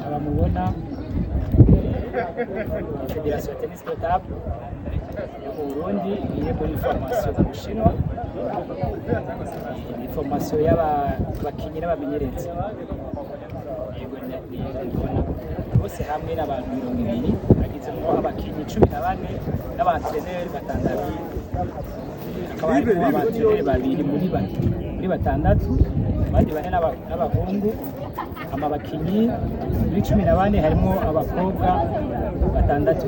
abamubona Federation ya Tennis Potable yo mu Burundi iri muri formation mu Bushinwa, ni formation y'abakinyi n'abamenyereza bose hamwe n'abantu 20 bagizemo abakinyi 14 n'abatreneri batandatu, hakaba harimo abatreneri babiri muri batandatu, abandi bane n'abahungu, abakinyi muri 14 harimo abakobwa batandatu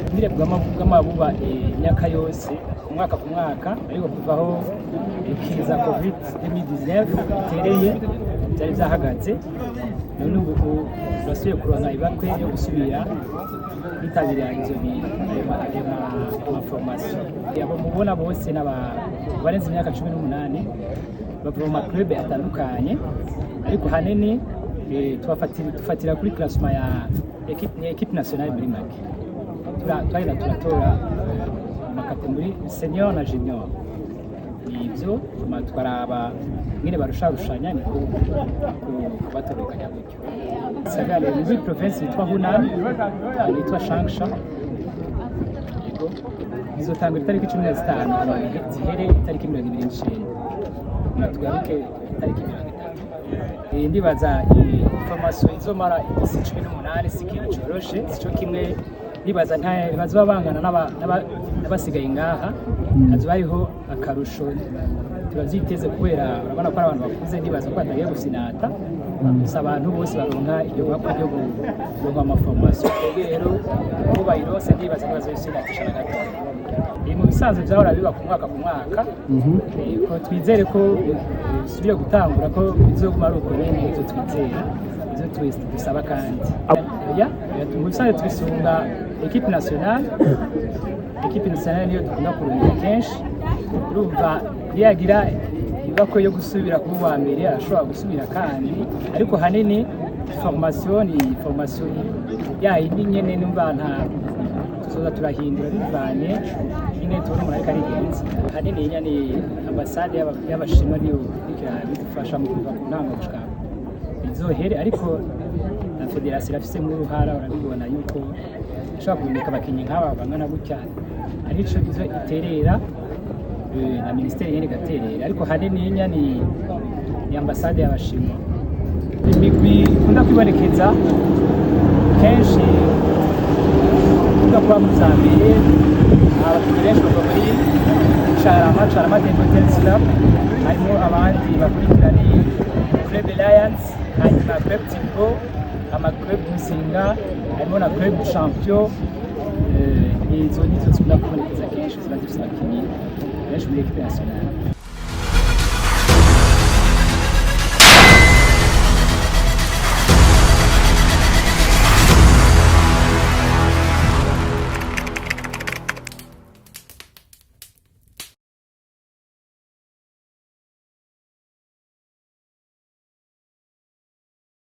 nyine bw'amabuba imyaka yose umwaka ku mwaka, ariko kuvaho ikiza covid 2019 itereye byari byahagaze, none ubu basubiye kuronka ibakwe yo gusubira bitabira izo formation. Abo mubona bose barenze imyaka 18 bava mu club atandukanye, ariko hanini tufatira kuri classement ya equipe nationale muri make. Turatora amakategori senior na junior, ibyo twaraba nyine barusharushanya niko kubatorokanya gutyo. Sagale muri province yitwa Hunan, yitwa Changsha, yego izotanga itariki 15 zihere itariki 29 natwaruke itariki 30. Ndibaza information izomara isi 18 sikintu coroshe, sico kimwe nibaza bazoba bangana n'abasigaye ngaha, hazoba hariho akarusho turavyiteze kubera urabona ko ari abantu bakuze, ndibaza ko batagiye gusinata, gusa abantu bose baronka iyo bakwa yo kuronka amaformation. Rero ubu bayirose ndibaza ko bazoyisinatisha na gato. Mu bisanzwe byahora biba ku mwaka ko twizere ko bisubire gutangura, ko bizoguma ari uko bene ivyo twizera, ivyo twese dusaba kandi mu bisanzwe twisunga equipe nationale niyo dukunda kurumira kenshi. Urumva yagira ibako yo gusubira kuba uwa mbere, arashobora gusubira kandi, ariko hanini formation yayindi nyene numva nta tuzoza turahindura bivanye nyine tubona umuntu ariko arigenza. Hanini nyene ambasade y'Abashinwa niyo bidufasha mu kuva ku ntango gushika bizohere, ariko na federation irafise nk'uruhara, urabibona yuko ishobora kuboneka abakinyi nk'aba bangana gutya, arico izo iterera na ministeri nyene gaterera, ariko hanini ni ambasade y'Abashinwa. Imigwi ikunda kwibonekeza kenshi kuba mu Zambia, abakinyi benshi bava muri Charama Tennis Club, harimo abandi bakurikirana Club Alliance, hanyuma Club Timbo, Club Muzinga, harimo na Club Champion. Izo zikunda kubonekeza kenshi, ziba zifise abakinyi benshi muri equipe nationale.